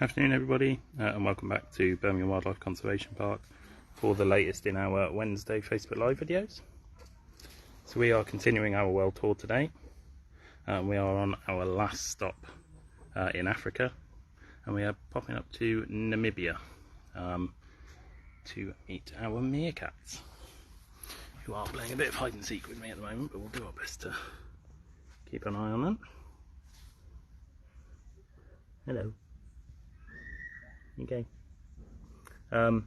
Afternoon everybody, and welcome back to Birmingham Wildlife Conservation Park for the latest in our Wednesday Facebook Live videos. So we are continuing our world tour today. We are on our last stop in Africa, and we are popping up to Namibia to meet our meerkats, who are playing a bit of hide and seek with me at the moment, but we'll do our best to keep an eye on them. Hello. Okay. So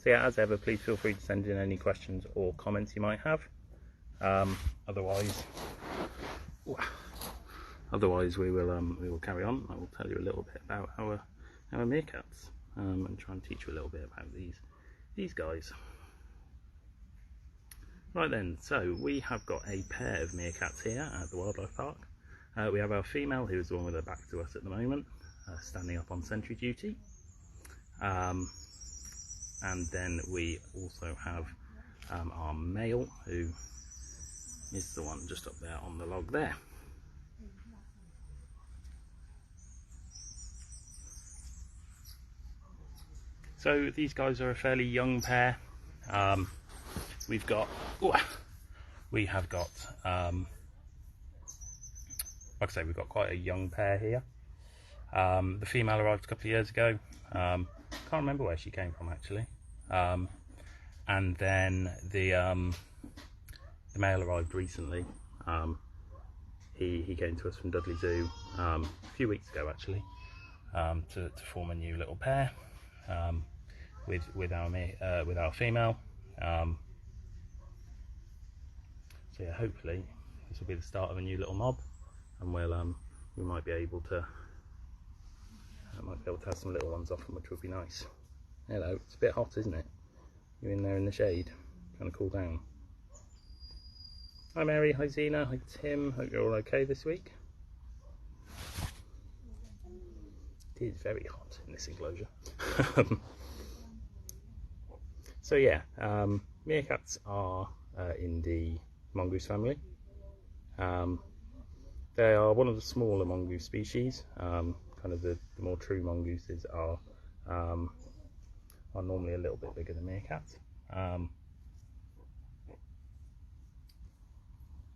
yeah, as ever, please feel free to send in any questions or comments you might have. Otherwise we will carry on. I will tell you a little bit about our meerkats and try and teach you a little bit about these guys. Right then, so we have got a pair of meerkats here at the wildlife park. We have our female, who is the one with her back to us at the moment, standing up on sentry duty. And then we also have our male, who is the one just up there on the log there. So these guys are a fairly young pair. We have got, like I say, we've got quite a young pair here. The female arrived a couple of years ago. Can't remember where she came from actually. And then the male arrived recently. He came to us from Dudley Zoo a few weeks ago actually, to form a new little pair with our female. So yeah, hopefully this will be the start of a new little mob, and we might be able to have some little ones off them, which would be nice. Hello, it's a bit hot, isn't it? You're in there in the shade, trying to cool down. Hi Mary, hi Zena, hi Tim, hope you're all okay this week. It is very hot in this enclosure. So yeah, meerkats are in the mongoose family. They are one of the smaller mongoose species. Kind of the more true mongooses are normally a little bit bigger than meerkats.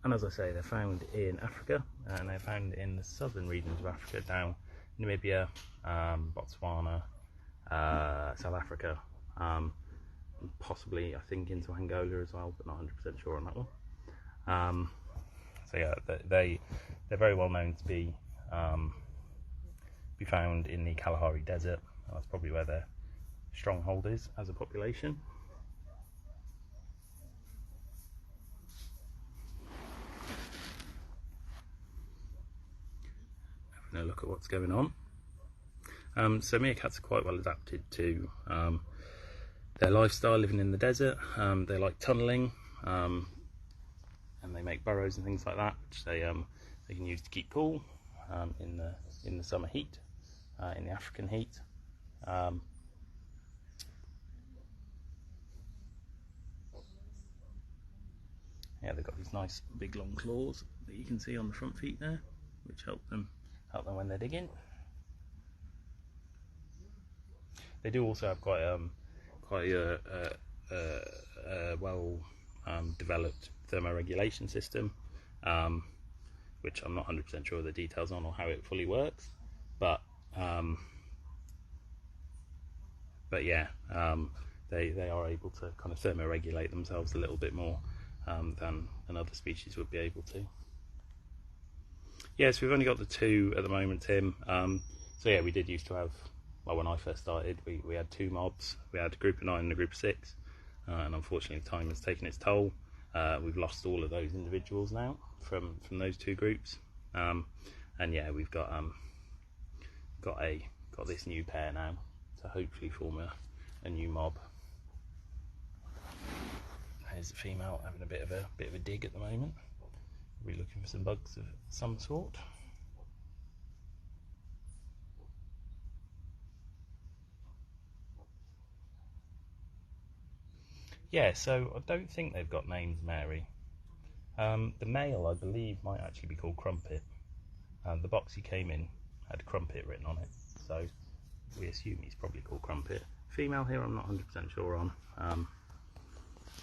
And as I say, they're found in Africa, and they're found in the southern regions of Africa, down Namibia, Botswana, South Africa, possibly I think into Angola as well, but not 100% sure on that one. So yeah, they're very well known to be found in the Kalahari Desert. That's probably where their stronghold is as a population. Having a look at what's going on. So meerkats are quite well adapted to their lifestyle, living in the desert. They like tunnelling, and they make burrows and things like that, which they can use to keep cool in the summer heat, in the African heat. Yeah, they've got these nice big long claws that you can see on the front feet there, which help them when they're digging. They do also have quite a well developed thermoregulation system, which I'm not 100% sure of the details on or how it fully works, but yeah, they are able to kind of thermoregulate themselves a little bit more than other species would be able to. Yes, we've only got the two at the moment, Tim. So yeah, we did used to have, well, when I first started, we had two mobs. We had a group of 9 and a group of 6, and unfortunately time has taken its toll. We've lost all of those individuals now from those two groups, and yeah, we've got this new pair now to hopefully form a new mob. There's the female having a bit of a dig at the moment. We're looking for some bugs of some sort. Yeah, so I don't think they've got names, Mary. The male, I believe, might actually be called Crumpet. The box he came in had Crumpet written on it, so we assume he's probably called Crumpet. Female here, I'm not 100% sure on.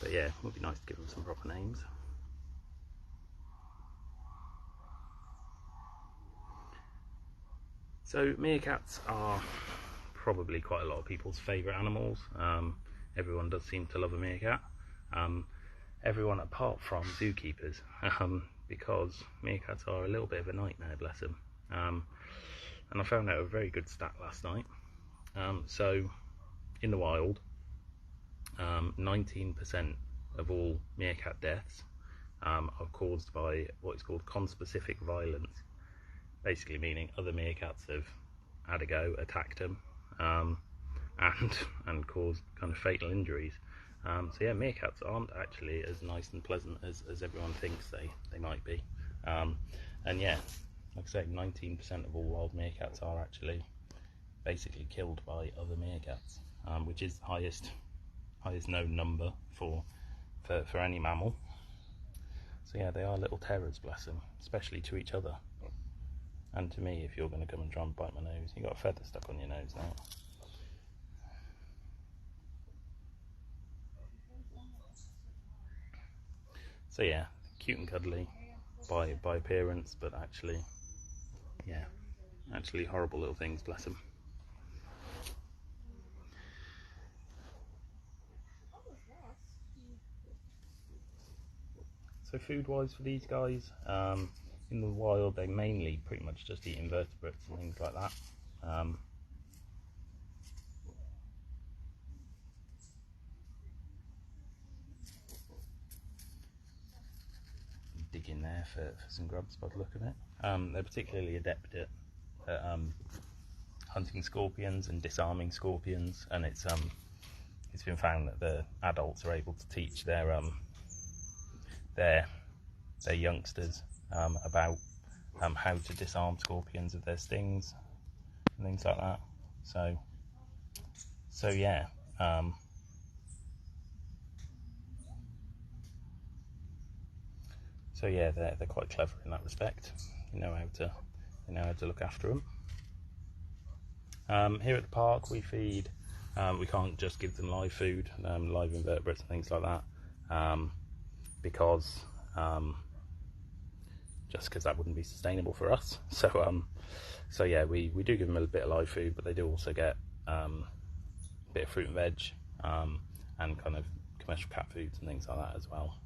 But yeah, it would be nice to give them some proper names. So meerkats are probably quite a lot of people's favourite animals. Everyone does seem to love a meerkat. Everyone apart from zookeepers, because meerkats are a little bit of a nightmare, bless them. And I found out a very good stat last night. So in the wild, 19% of all meerkat deaths are caused by what is called conspecific violence, basically meaning other meerkats have had a go, attacked them, and caused kind of fatal injuries. So yeah, meerkats aren't actually as nice and pleasant as everyone thinks they might be. And yeah, like I say, 19% of all wild meerkats are actually basically killed by other meerkats, which is the highest known number for any mammal. So yeah, they are little terrors, bless them, especially to each other. And to me, if you're going to come and try and bite my nose, you've got a feather stuck on your nose now. So yeah, cute and cuddly by appearance, but actually, yeah, actually horrible little things, bless them. So food-wise for these guys, in the wild they mainly pretty much just eat invertebrates and things like that. Dig in there for some grubs by the look of it. They're particularly adept at hunting scorpions and disarming scorpions, and it's been found that the adults are able to teach their youngsters about how to disarm scorpions with their stings and things like that. So yeah. So yeah, they're quite clever in that respect. They know how to look after them. Here at the park, we feed. We can't just give them live food, live invertebrates and things like that, because that wouldn't be sustainable for us. So yeah, we do give them a bit of live food, but they do also get a bit of fruit and veg, and kind of commercial cat foods and things like that as well.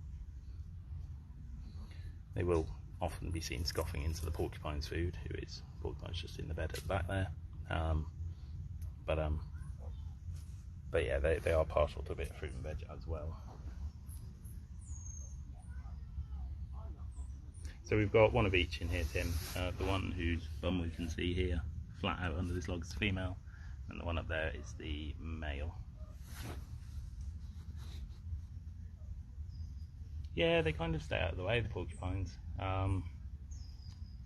They will often be seen scoffing into the porcupine's food, porcupine's just in the bed at the back there. But yeah, they are partial to a bit of fruit and veg as well. So we've got one of each in here, Tim. The one whose bum we can see here, flat out under this log, is the female, and the one up there is the male. Yeah, they kind of stay out of the way, the porcupines.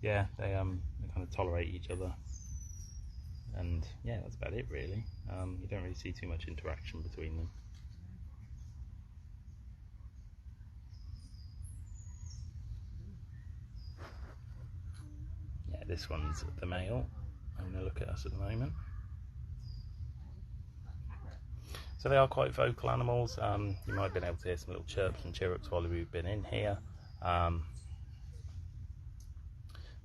Yeah, they kind of tolerate each other, and yeah, that's about it really. You don't really see too much interaction between them. Yeah, this one's the male. I'm going to look at us at the moment. So they are quite vocal animals. You might have been able to hear some little chirps and chirrups while we've been in here. But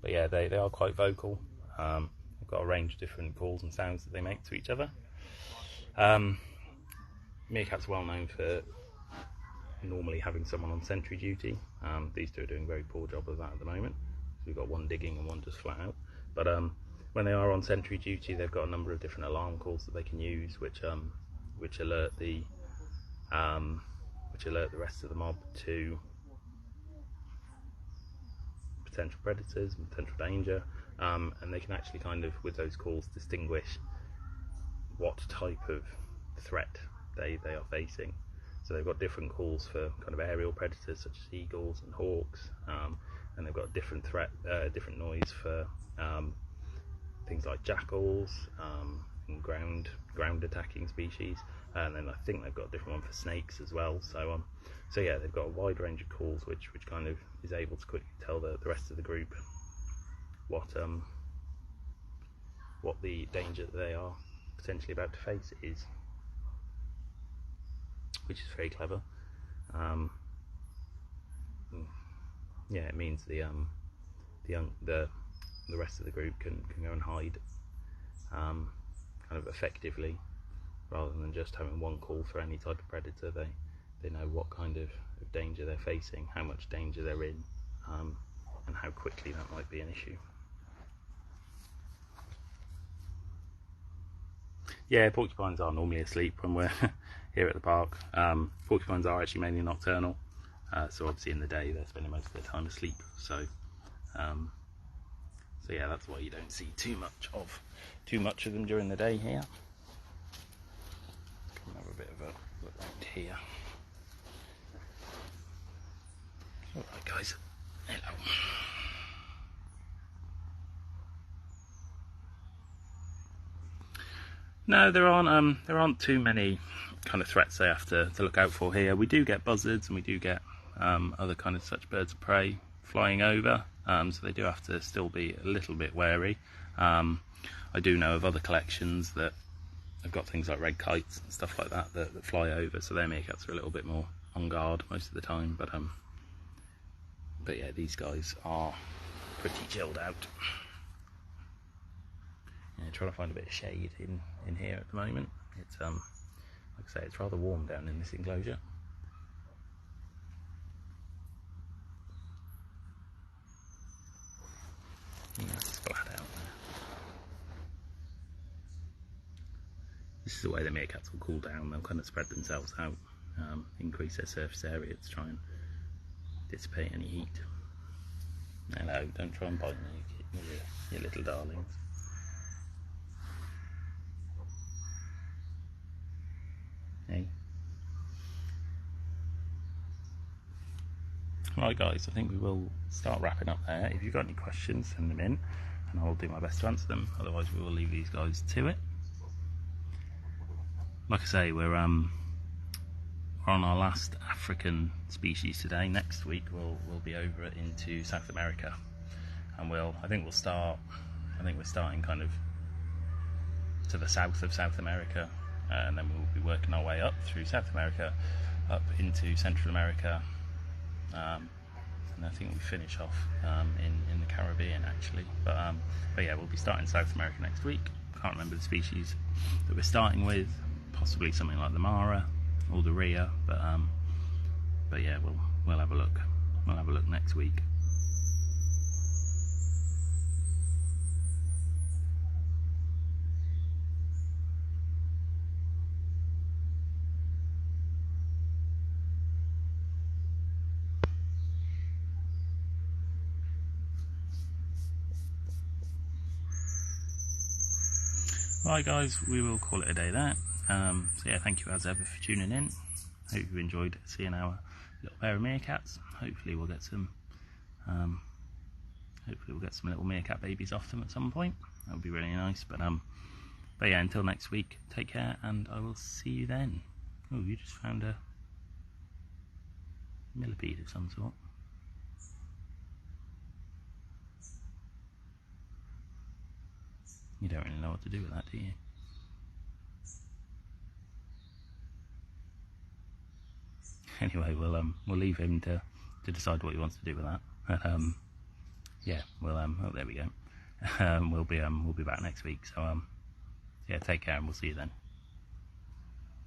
yeah, they are quite vocal. They've got a range of different calls and sounds that they make to each other. Meerkats are well known for normally having someone on sentry duty. These two are doing a very poor job of that at the moment. So we've got one digging and one just flat out. But when they are on sentry duty, they've got a number of different alarm calls that they can use, which alert the rest of the mob to potential predators and potential danger, and they can actually kind of, with those calls, distinguish what type of threat they are facing. So they've got different calls for kind of aerial predators such as eagles and hawks, and they've got different noise for things like jackals and ground attacking species, and then I think they've got a different one for snakes as well. So yeah, they've got a wide range of calls which kind of is able to quickly tell the rest of the group what the danger that they are potentially about to face is, which is very clever. Yeah, it means the rest of the group can go and hide kind of effectively, rather than just having one call for any type of predator. They know what kind of danger they're facing, how much danger they're in, and how quickly that might be an issue. Yeah, porcupines are normally asleep when we're here at the park. Porcupines are actually mainly nocturnal, so obviously in the day they're spending most of their time asleep. So yeah, that's why you don't see too much of them during the day here. Come have a bit of a look around here. Alright guys, hello. No, there aren't too many kind of threats they have to look out for here. We do get buzzards and we do get other kind of such birds of prey flying over, so they do have to still be a little bit wary. I do know of other collections that have got things like red kites and stuff like that that fly over, so their meerkats are a little bit more on guard most of the time. But yeah, these guys are pretty chilled out. Yeah, trying to find a bit of shade in here at the moment. It's like I say, it's rather warm down in this enclosure. Yeah, it's flat out there. This is the way the meerkats will cool down. They'll kind of spread themselves out, increase their surface area to try and dissipate any heat. Hello, don't try and bite me, you little darlings. Hey. Right guys, I think we will start wrapping up there. If you've got any questions, send them in and I'll do my best to answer them. Otherwise we will leave these guys to it. Like I say, we're on our last African species today. Next week we'll be over into South America, and I think we're starting kind of to the south of South America, and then we'll be working our way up through South America, up into Central America, and I think we finish off in the Caribbean actually. But yeah, we'll be starting South America next week. Can't remember the species that we're starting with. Possibly something like the Mara or the Rhea, but yeah, we'll have a look. We'll have a look next week. Right guys, we will call it a day there. So yeah, thank you as ever for tuning in. Hope you enjoyed seeing our little pair of meerkats. Hopefully we'll get some little meerkat babies off them at some point. That would be really nice. But yeah, until next week, take care and I will see you then. Oh, you just found a millipede of some sort. You don't really know what to do with that, do you? Anyway, we'll leave him to decide what he wants to do with that. Yeah, oh, there we go. We'll be back next week. So yeah, take care and we'll see you then.